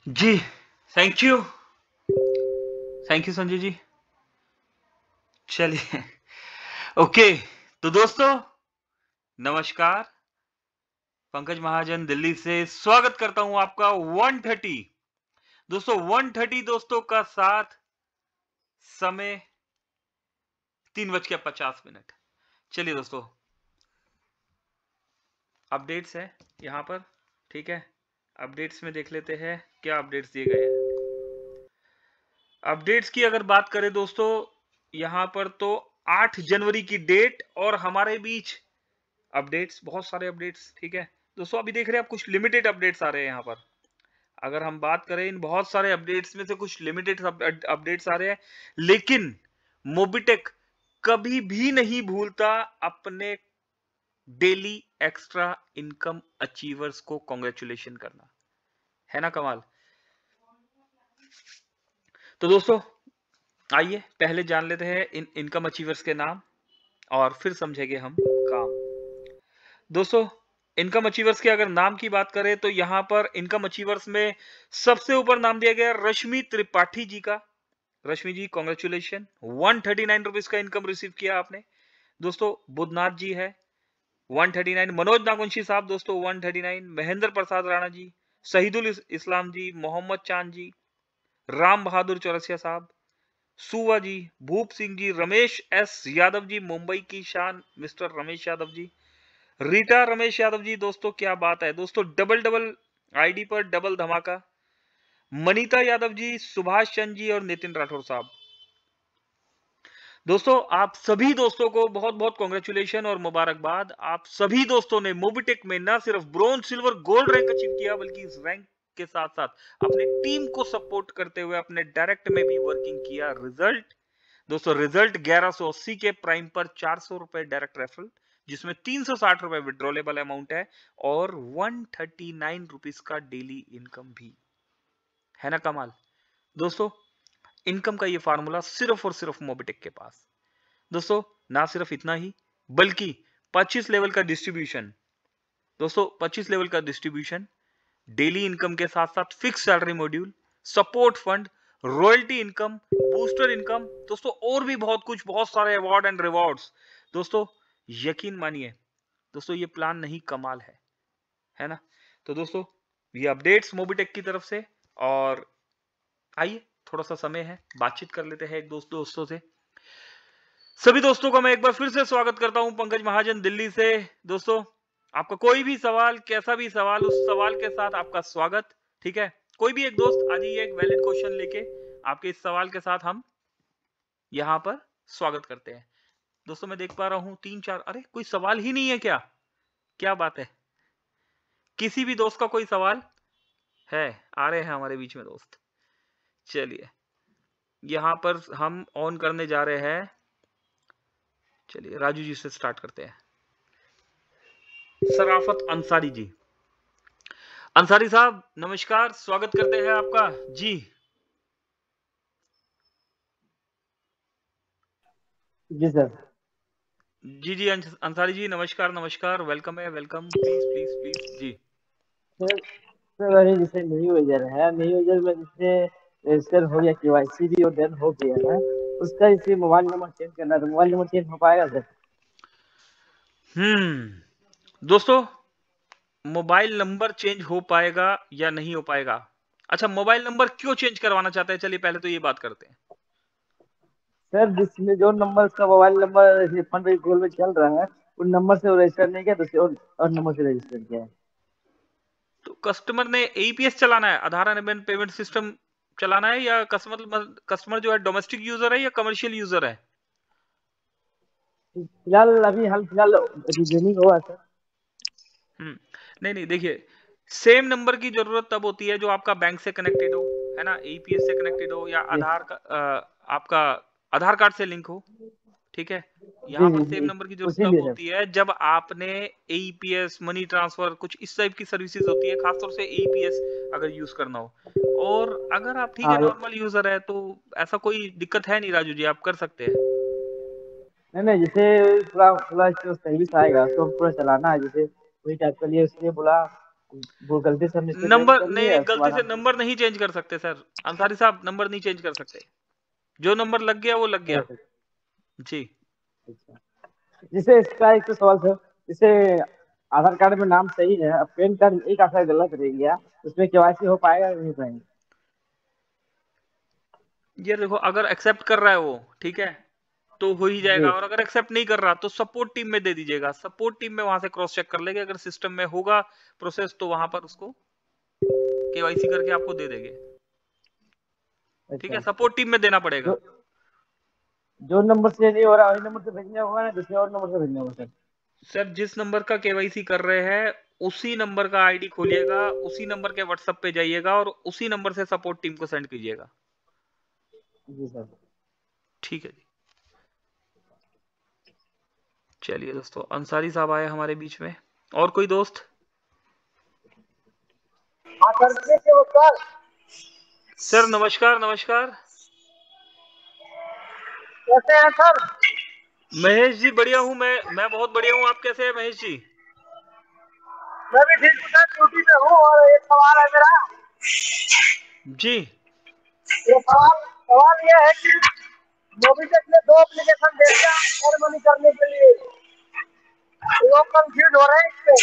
Ji, thank you. Thank you Sanjay ji. चलिए okay, तो दोस्तों नमस्कार। पंकज महाजन दिल्ली से स्वागत करता हूं आपका 130 दोस्तों 130 दोस्तों का साथ समय 3:50। चलिए दोस्तों अपडेट्स है यहां पर, ठीक है। अपडेट्स में देख लेते हैं क्या अपडेट्स दिए गए हैं। अपडेट्स की अगर बात करें दोस्तों यहां पर तो 8 जनवरी की डेट और हमारे बीच अपडेट्स, बहुत सारे अपडेट्स, ठीक है दोस्तों। अभी देख रहे हैं आप कुछ लिमिटेड अपडेट्स आ रहे हैं यहाँ पर। अगर हम बात करें इन बहुत सारे अपडेट्स में से कुछ लिमिटेड अपडेट्स आ रहे हैं, लेकिन मोबिटेक कभी भी नहीं भूलता अपने डेली एक्स्ट्रा इनकम अचीवर्स को कांग्रेचुलेशन करना, है ना कमाल। तो दोस्तों आइए पहले जान लेते हैं इन इनकम अचीवर्स के नाम और फिर समझेंगे हम काम। दोस्तों इनकम अचीवर्स के अगर नाम की बात करें तो यहां पर इनकम अचीवर्स में सबसे ऊपर नाम दिया गया रश्मि त्रिपाठी जी का। रश्मि जी कांग्रेचुलेशन, 139 रुपीज का इनकम रिसीव किया आपने। दोस्तों बुधनाथ जी है 139, मनोज नागवंशी साहब दोस्तों 139, महेंद्र प्रसाद राणा जी, शहीदुल इस्लाम जी, मोहम्मद चांद जी, राम बहादुर चौरसिया साहब, सुवा जी, भूप सिंह जी, रमेश एस यादव जी, मुंबई की शान मिस्टर रमेश यादव जी, रीटा रमेश यादव जी दोस्तों क्या बात है दोस्तों, डबल डबल आईडी पर डबल धमाका, मनीता यादव जी, सुभाष चंद जी और नितिन राठौर साहब। दोस्तों आप सभी दोस्तों को बहुत बहुत कांग्रेचुलेशन और मुबारकबाद। आप सभी दोस्तों ने मोबिटेक में ना सिर्फ bronze silver gold rank achieve किया बल्कि इस रैंक के साथ साथ अपने टीम को सपोर्ट करते हुए अपने डायरेक्ट में भी वर्किंग किया। रिजल्ट दोस्तों, रिजल्ट 1180 के प्राइम पर 400 रुपए डायरेक्ट रेफरल, जिसमें 360 रुपए विड्रॉलेबल अमाउंट है और 139 रुपीज का डेली इनकम भी, है ना कमाल। दोस्तों इनकम का ये फार्मूला सिर्फ और सिर्फ मोबिटेक के पास। दोस्तों ना सिर्फ इतना ही बल्कि 25 लेवल का डिस्ट्रीब्यूशन, दोस्तों 25 लेवल का डिस्ट्रीब्यूशन, डेली इनकम के साथ साथ fix salary module, support fund, royalty income, booster income, दोस्तों और भी बहुत कुछ, बहुत सारे अवार्ड एंड रिवॉर्ड्स। दोस्तों यकीन मानिए दोस्तों ये प्लान नहीं कमाल है ना। तो दोस्तों ये अपडेट्स मोबिटेक की तरफ से, और आइए थोड़ा सा समय है बातचीत कर लेते हैं एक दोस्तों से। सभी दोस्तों का मैं एक बार फिर से स्वागत करता हूं पंकज महाजन दिल्ली से। दोस्तों आपका कोई भी सवाल, कैसा भी सवाल, उस सवाल के साथ आपका स्वागत, ठीक है। कोई भी एक दोस्त आ जाइए एक वैलिड क्वेश्चन लेके, आपके इस सवाल के साथ हम यहां पर स्वागत करते हैं। दोस्तों मैं देख पा रहा हूं 3-4, अरे कोई सवाल ही नहीं है क्या? क्या बात है, किसी भी दोस्त का कोई सवाल है? आ रहे हैं हमारे बीच में दोस्त। चलिए यहां पर हम ऑन करने जा रहे हैं। चलिए राजू जी से स्टार्ट करते हैं। सराफत अंसारी जी, अंसारी साहब नमस्कार, स्वागत करते हैं आपका जी। जी सर। जी जी अंसारी जी नमस्कार नमस्कार, वेलकम है, वेलकम, प्लीज प्लीज प्लीज जी। सर सर अरे जैसे न्यू यूजर है, न्यू यूजर में जैसे रजिस्टर हो गया, केवाईसी भी और डन हो गया है, उसका जैसे मोबाइल नंबर चेंज करना है तो मोबाइल नंबर चेंज हो पाएगा सर? दोस्तों मोबाइल नंबर चेंज हो पाएगा या नहीं हो पाएगा? अच्छा मोबाइल नंबर क्यों चेंज करवाना चाहते हैं, चलिए पहले तो ये बात करते हैं। सर जिसमें जो नंबर उसका मोबाइल नंबर फंड पे गोल में चल रहा है, उन नंबर से वो रजिस्टर नहीं किया, दूसरे और नंबर से रजिस्टर किया है। तो कस्टमर ने एईपीएस चलाना है, आधार एनेबल्ड पेमेंट सिस्टम चलाना है, या कस्टमर जो है डोमेस्टिक यूजर है या कमर्शियल यूजर है? फिलहाल अभी हाल फिलहाल रिजनिंग हुआ सर। नहीं नहीं देखिए, सेम नंबर की जरूरत तब होती है जो आपका बैंक से कनेक्टेड हो, है ना, एईपीएस से कनेक्टेड हो या जी आपका आधार कार्ड से लिंक हो, ठीक है। जी यहाँ पर जी सेम जी, नंबर की जरूरत उसी तब लिए सर। होती है जब आपने एईपीएस, मनी ट्रांसफर, कुछ इस टाइप की सर्विसेज होती है, खासतौर से एईपीएस अगर यूज करना हो। और अगर आप ठीक है हाँ नॉर्मल यूजर है तो ऐसा कोई दिक्कत है नहीं राजू जी, आप कर सकते हैं। नहीं नहीं, जैसे पूरा पूरा जो सर्विस आएगा उसको पूरा चलाना है, जैसे वही टाइप के लिए उसने बोला वो गलती से हमने इसे ज्वाइन नंबर कर नहीं लिया, नहीं, उसके गलती बाद से हम नंबर नहीं चेंज कर सकते सर। अंसारी साहब नंबर नहीं चेंज कर सकते, जो नंबर लग गया वो लग नहीं गया। हो सकता। जी। अच्छा। जिसे इसका एक तो सवाल था, जिसे आधार कार्ड में नाम सही है, अब पैन कार्ड एक आधार गलत रह गया, उसमें केवाईसी हो पाएगा या नहीं पाएगा? ये देखो, अगर एक्सेप्ट कर रहा है वो, ठीक है, तो हो ही जी। जाएगा। और अगर एक्सेप्ट नहीं कर रहा तो सपोर्ट टीम में दे दीजिएगा, सपोर्ट टीम में वहां से क्रॉस चेक कर लेंगे, अगर सिस्टम में होगा प्रोसेस तो वहां पर उसको केवाईसी करके आपको दे देंगे। ठीक है, अच्छा। सपोर्ट टीम में देना पड़ेगा। जो जो नंबर से नहीं हो रहा वही नंबर से भेजना होगा ना, दूसरे और नंबर से भेजना होगा सर? सर जिस नंबर का केवाईसी कर रहे हैं उसी नंबर का आईडी खोलिएगा, उसी नंबर के व्हाट्सएप पे जाइएगा और उसी नंबर से सपोर्ट टीम को सेंड कीजिएगा। जी सर। ठीक है जी। चलिए दोस्तों, अंसारी साहब आए हमारे बीच में। और कोई दोस्त? हाँ सर, नमस्कार। सर नमस्कार नमस्कार। कैसे हैं सर? महेश जी बढ़िया हूँ, मैं बहुत बढ़िया हूँ। आप कैसे हैं महेश जी? मैं भी ठीक हूँ सर, ड्यूटी पे हूँ। और एक सवाल है मेरा। जी। ये सवाल ये है कि मोबिटेक ने 2 एप्लीकेशन दे दिया एड मनी करने के लिए, लोग कंफ्यूज हो रहे हैं इससे।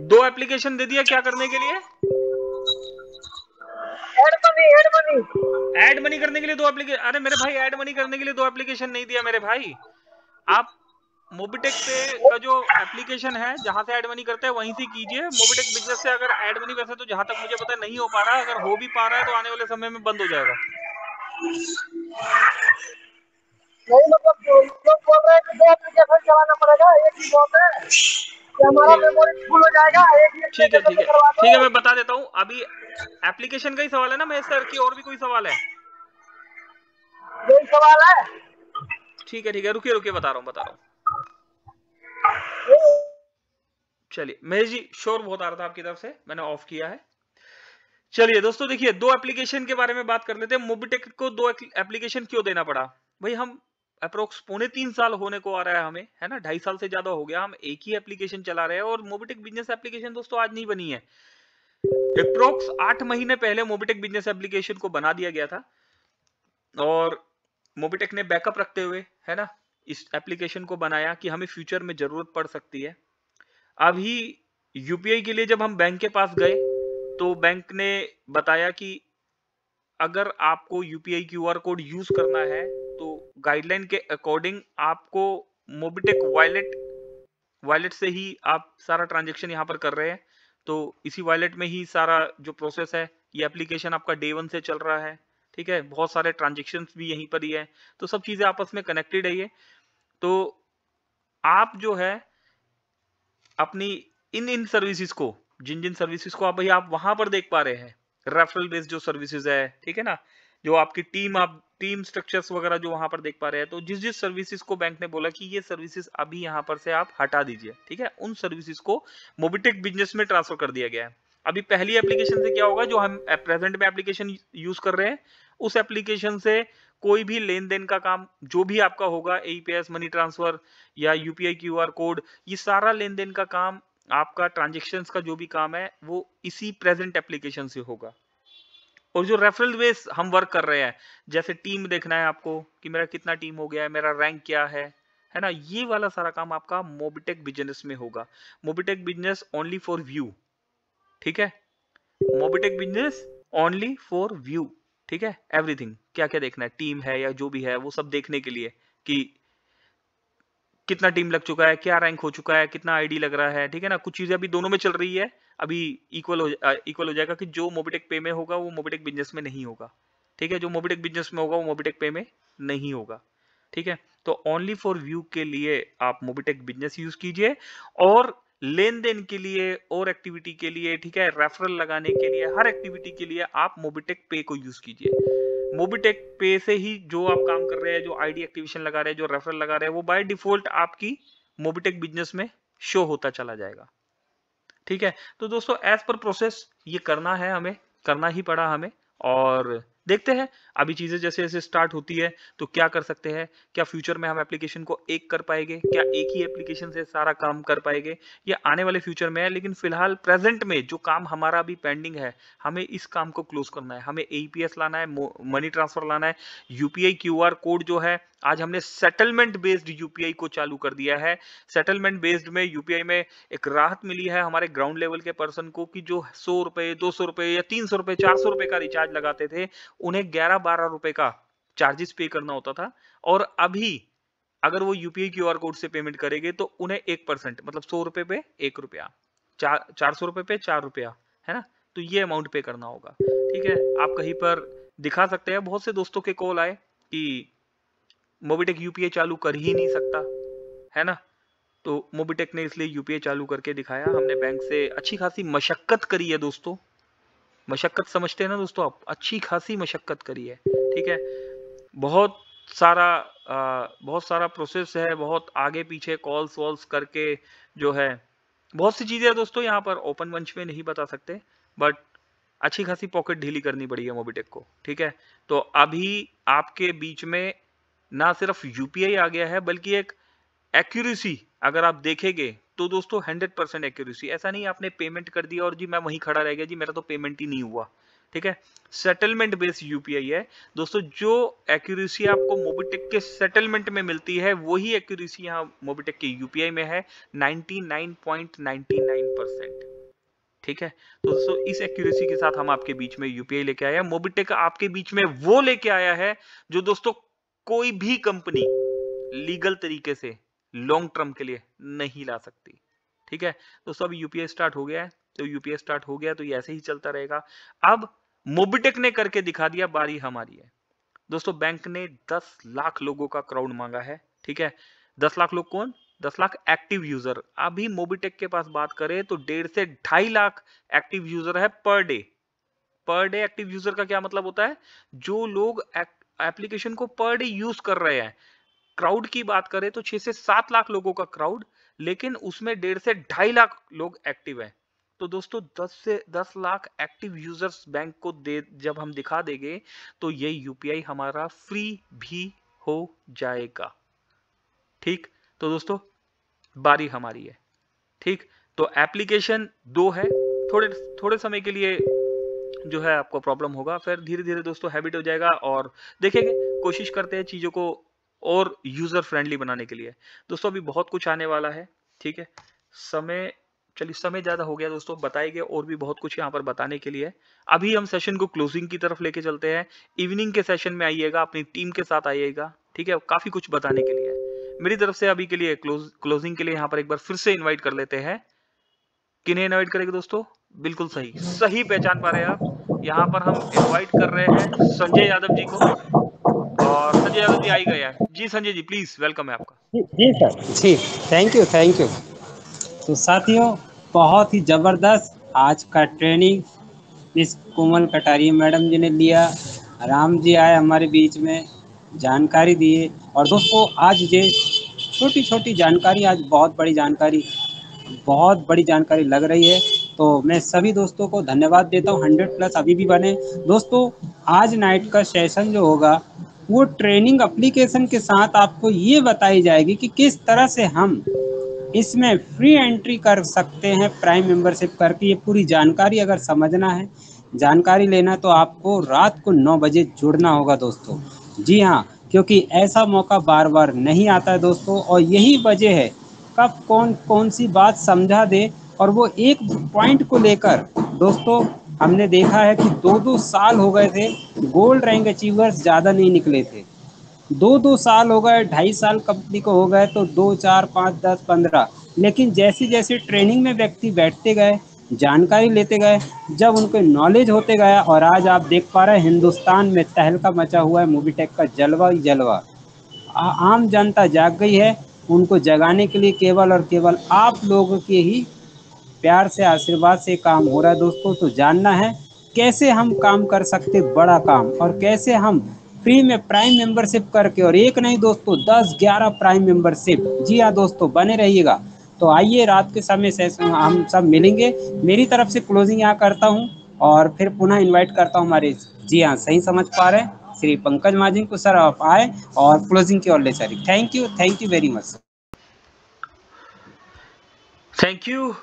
2 एप्लीकेशन दे दिया क्या करने के लिए? Add money. ऐड मनी करने के लिए 2 एप्लीकेशन? अरे मेरे भाई, ऐड मनी करने के लिए 2 एप्लीकेशन नहीं दिया मेरे भाई। आप मोबिटेक पे का जो एप्लीकेशन है जहां से ऐड मनी करते हैं वहीं से कीजिए। मोबिटेक बिजनेस से अगर ऐड मनी, वैसे तो जहां तक मुझे पता है नहीं हो पा रहा, अगर हो भी पा रहा है तो आने वाले समय में बंद हो जाएगा। नहीं मतलब लोग बोल रहे हैं कि 2 एप्लीकेशन चलाना पड़ेगा, एक ही बहुत है कि हमारा ठीक मेमोरी फुल हो जाएगा, एक ही ठीक है एप्लीकेशन ठीक से है करवा ठीक है, दो। मैं बता देता हूँ अभी। एप्लीकेशन का ही सवाल है ना महेश सर, की और भी कोई सवाल है? यही सवाल है। ठीक है, रुकिए रुकिए, बता रहा हूँ। चलिए महेश जी, शोर बहुत आ रहा था आपकी तरफ से, मैंने ऑफ किया है। चलिए दोस्तों, देखिए 2 एप्लीकेशन के बारे में बात कर लेते हैं। मोबिटेक को 2 एप्लीकेशन क्यों देना पड़ा? भाई हम अप्रोक्स 3.25 साल होने को आ रहा है हमें, है ना, 2.5 साल से ज्यादा हो गया हम एक ही एप्लीकेशन चला रहे हैं। और मोबिटेक बिजनेस एप्लीकेशन दोस्तों आज नहीं बनी है, अप्रोक्स 8 महीने पहले मोबिटेक बिजनेस एप्लीकेशन को बना दिया गया था। और मोबिटेक ने बैकअप रखते हुए, है ना, इस एप्लीकेशन को बनाया कि हमें फ्यूचर में जरूरत पड़ सकती है। अभी यूपीआई के लिए जब हम बैंक के पास गए तो बैंक ने बताया कि अगर आपको यूपीआई क्यूआर कोड यूज करना है तो गाइडलाइन के अकॉर्डिंग आपको मोबिटेक वॉलेट से ही आप सारा ट्रांजैक्शन यहाँ पर कर रहे हैं, तो इसी वॉलेट में ही सारा जो प्रोसेस है, ये एप्लीकेशन आपका डे 1 से चल रहा है। ठीक है, बहुत सारे ट्रांजैक्शन भी यहीं पर ही है, तो सब चीजें आपस में कनेक्टेड है ये। तो आप जो है अपनी इन सर्विसेज को, जिन सर्विसेज को आप भाई आप वहां पर देख पा रहे हैं, रेफरल बेस्ड जो सर्विसेज है, ठीक है ना, जो आपकी टीम स्ट्रक्चर्स वगैरह जो वहां पर देख पा रहे हैं, तो जिस सर्विसेज को बैंक ने बोला कि ये सर्विसेज अभी यहां पर से आप हटा दीजिए, ठीक है, उन सर्विसेज को मोबिटेक बिजनेस में ट्रांसफर कर दिया गया है। अभी पहली एप्लीकेशन से क्या होगा, जो हम प्रेजेंट में एप्लीकेशन यूज कर रहे हैं, उस एप्लीकेशन से कोई भी लेन देन का काम जो भी आपका होगा, एईपीएस, मनी ट्रांसफर या यूपीआई क्यूआर कोड, ये सारा लेन देन का काम, आपका ट्रांजेक्शन्स का जो भी काम है, वो इसी प्रेजेंट एप्लीकेशन से होगा। और जो रेफरल बेस हम वर्क कर रहे हैं, जैसे टीम देखना है आपको कि मेरा कितना टीम हो गया है, मेरा रैंक क्या है ना, ये वाला सारा काम आपका मोबिटेक बिजनेस में होगा। Mobitech business only for view, ठीक है, Mobitech business only for view, ठीक है, एवरीथिंग क्या क्या देखना है, टीम है या जो भी है, वो सब देखने के लिए कि कितना टीम लग चुका है, क्या रैंक हो चुका है, कितना आईडी लग रहा है, ठीक है ना। कुछ चीजें अभी दोनों में चल रही है, अभी इक्वल हो जाएगा कि जो मोबिटेक पे में होगा वो मोबिटेक बिजनेस में नहीं होगा, ठीक है, जो मोबिटेक बिजनेस में होगा वो मोबिटेक पे में नहीं होगा, ठीक है। तो ओनली फॉर व्यू के लिए आप मोबिटेक बिजनेस यूज कीजिए, और लेन देन के लिए और एक्टिविटी के लिए, ठीक है, रेफरल लगाने के लिए, हर एक्टिविटी के लिए आप मोबिटेक पे को यूज कीजिए। मोबिटेक पे से ही जो आप काम कर रहे हैं, जो आईडी एक्टिवेशन लगा रहे हैं, जो रेफरल लगा रहे हैं, वो बाय डिफॉल्ट आपकी मोबिटेक बिजनेस में शो होता चला जाएगा, ठीक है। तो दोस्तों एज पर प्रोसेस ये करना है, हमें करना ही पड़ा हमें। और देखते हैं अभी चीजें जैसे जैसे स्टार्ट होती है तो क्या कर सकते हैं, क्या फ्यूचर में हम एप्लीकेशन को एक कर पाएंगे, क्या एक ही एप्लीकेशन से सारा काम कर पाएंगे, ये आने वाले फ्यूचर में है। लेकिन फिलहाल प्रेजेंट में जो काम हमारा अभी पेंडिंग है, हमें इस काम को क्लोज करना है, हमें एईपीएस लाना है, मनी ट्रांसफर लाना है, यूपीआई क्यूआर कोड जो है, आज हमने सेटलमेंट बेस्ड यूपीआई को चालू कर दिया है। सेटलमेंट बेस्ड में यूपीआई में एक राहत मिली है हमारे ग्राउंड लेवल के पर्सन को कि जो 100 रुपए 200 रुपए या 300 रुपए 400 रुपए का रिचार्ज लगाते थे, उन्हें 11-12 रुपए का चार्जेस पे करना होता था। और अभी अगर वो यूपीआई क्यूआर कोड से पेमेंट करेंगे तो उन्हें 1% मतलब 100 रुपए पे 1 रुपया, 400 रुपए पे 4 रुपया, है ना। तो ये अमाउंट पे करना होगा, ठीक है। आप कहीं पर दिखा सकते हैं। बहुत से दोस्तों के कॉल आए कि मोबिटेक यूपीआई चालू कर ही नहीं सकता, है ना। तो मोबिटेक ने इसलिए यूपीआई चालू करके दिखाया। हमने बैंक से अच्छी खासी मशक्कत करी है दोस्तों, मशक्कत समझते हैं ना दोस्तों आप, अच्छी खासी मशक्कत करी है, ठीक है। बहुत सारा प्रोसेस है, बहुत आगे पीछे कॉल्स वॉल्स करके जो है, बहुत सी चीजें है दोस्तों, यहाँ पर ओपन मंच में नहीं बता सकते, बट अच्छी खासी पॉकेट ढीली करनी पड़ी है मोबिटेक को, ठीक है। तो अभी आपके बीच में ना सिर्फ यूपीआई आ गया है, बल्कि एक एक्यूरेसी अगर आप देखेंगे तो दोस्तों 100% एक्यूरेसी। ऐसा नहीं आपने पेमेंट कर दिया और जी मैं वहीं खड़ा रह गया, जी मेरा तो पेमेंट ही नहीं हुआ, ठीक है। सेटलमेंट बेस्ड यूपीआई है दोस्तों। जो एक्यूरेसी आपको मोबिटेक के सेटलमेंट में मिलती है, वही एक्यूरेसी यहाँ मोबिटेक के यूपीआई में है, 99.99%, ठीक है। तो दोस्तों इस एक्यूरेसी के साथ हम आपके बीच में यूपीआई लेके आए हैं। मोबिटेक आपके बीच में वो लेके आया है जो दोस्तों कोई भी कंपनी लीगल तरीके से लॉन्ग टर्म के लिए नहीं ला सकती, ठीक है। दोस्तों अभी यूपीआई स्टार्ट हो गया है, तो यूपीआई स्टार्ट हो गया तो ये ऐसे ही चलता रहेगा। अब मोबिटेक ने करके दिखा दिया, बारी हमारी है दोस्तों। बैंक ने 10 लाख लोगों का क्राउड मांगा है, ठीक है। 10 लाख लोग कौन? 10 लाख एक्टिव यूजर। अभी मोबिटेक के पास बात करें तो 1.5 से 2.5 लाख एक्टिव यूजर है per day. Per day active user का क्या मतलब होता है? जो लोग एप्लीकेशन को पर डे यूज कर रहे हैं। क्राउड की बात करें तो 6 से 7 लाख लोगों का क्राउड, लेकिन उसमें 1.5 से 2.5 लाख लोग एक्टिव हैं। तो दोस्तों 10 लाख एक्टिव यूजर्स बैंक को दे जब हम दिखा देंगे तो ये यूपीआई हमारा फ्री भी हो जाएगा, ठीक। तो दोस्तों बारी हमारी है, ठीक। तो एप्लीकेशन 2 है, थोड़े समय के लिए जो है आपको प्रॉब्लम होगा, फिर धीरे धीरे दोस्तों हैबिट हो जाएगा और देखेंगे, कोशिश करते हैं चीजों को और यूजर फ्रेंडली बनाने के लिए। दोस्तों अभी बहुत कुछ आने वाला है, ठीक है। समय ज्यादा हो गया दोस्तों, बताएंगे और भी बहुत कुछ यहाँ पर बताने के लिए। अभी हम सेशन को क्लोजिंग की तरफ लेके चलते हैं। इवनिंग के सेशन में आइएगा, अपनी टीम के साथ आइएगा, ठीक है। काफी कुछ बताने के लिए मेरी तरफ से अभी के लिए क्लोजिंग के लिए यहाँ पर एक बार फिर से इन्वाइट कर लेते हैं। किन्हें इनवाइट करेंगे दोस्तों? बिल्कुल सही पहचान पा रहे हैं आप। यहाँ पर हम इनवाइट कर रहे हैं संजय यादव जी को, और संजय यादव जी आ ही गए हैं। जी संजय जी प्लीज, वेलकम है आपका। जी सर, जी थैंक यू। तो साथियों, बहुत ही जबरदस्त आज का ट्रेनिंग मिस कोमल कटारिया मैडम जी ने लिया। राम जी आए हमारे बीच में, जानकारी दिए। और दोस्तों आज ये छोटी छोटी जानकारी, आज बहुत बड़ी जानकारी लग रही है। तो मैं सभी दोस्तों को धन्यवाद देता हूँ। 100+ अभी भी बने दोस्तों। आज नाइट का सेशन जो होगा वो ट्रेनिंग एप्लीकेशन के साथ आपको ये बताई जाएगी कि किस तरह से हम इसमें फ्री एंट्री कर सकते हैं प्राइम मेंबरशिप करके। ये पूरी जानकारी अगर समझना है, जानकारी लेना, तो आपको रात को 9 बजे जुड़ना होगा दोस्तों। जी हाँ, क्योंकि ऐसा मौका बार बार नहीं आता है दोस्तों। और यही वजह है कब कौन सी बात समझा दे, और वो एक पॉइंट को लेकर दोस्तों हमने देखा है कि 2-2 साल हो गए थे, गोल्ड रैंक अचीवर्स ज़्यादा नहीं निकले थे। 2-2 साल हो गए, 2.5 साल कंपनी को हो गए, तो 2, 4, 5, 10, 15। लेकिन जैसे जैसे ट्रेनिंग में व्यक्ति बैठते गए, जानकारी लेते गए, जब उनको नॉलेज होते गया, और आज आप देख पा रहे हैं हिंदुस्तान में तहलका मचा हुआ है, मोबिटेक का जलवा ही जलवा। आम जनता जाग गई है। उनको जगाने के लिए केवल और केवल आप लोगों के ही प्यार से, आशीर्वाद से काम हो रहा है दोस्तों। तो जानना है कैसे हम काम कर सकते बड़ा काम, और कैसे हम फ्री में प्राइम मेंबरशिप करके, और एक नहीं दोस्तों 10-11 प्राइम मेंबरशिप। जी हाँ दोस्तों, बने रहिएगा। तो आइए रात के समय सेशन हम सब मिलेंगे। मेरी तरफ से क्लोजिंग यहाँ करता हूँ। और फिर पुनः इनवाइट करता हूँ हमारे, जी हाँ सही समझ पा रहे हैं, श्री पंकज महाजन को। सर आप आए और क्लोजिंग की ओर ले चलिए। Thank you very much. Thank you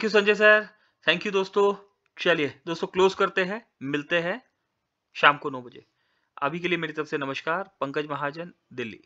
Sanjay sir, thank you दोस्तों। चलिए दोस्तों क्लोज करते हैं, मिलते हैं शाम को 9 बजे। अभी के लिए मेरी तरफ से नमस्कार। पंकज महाजन, दिल्ली।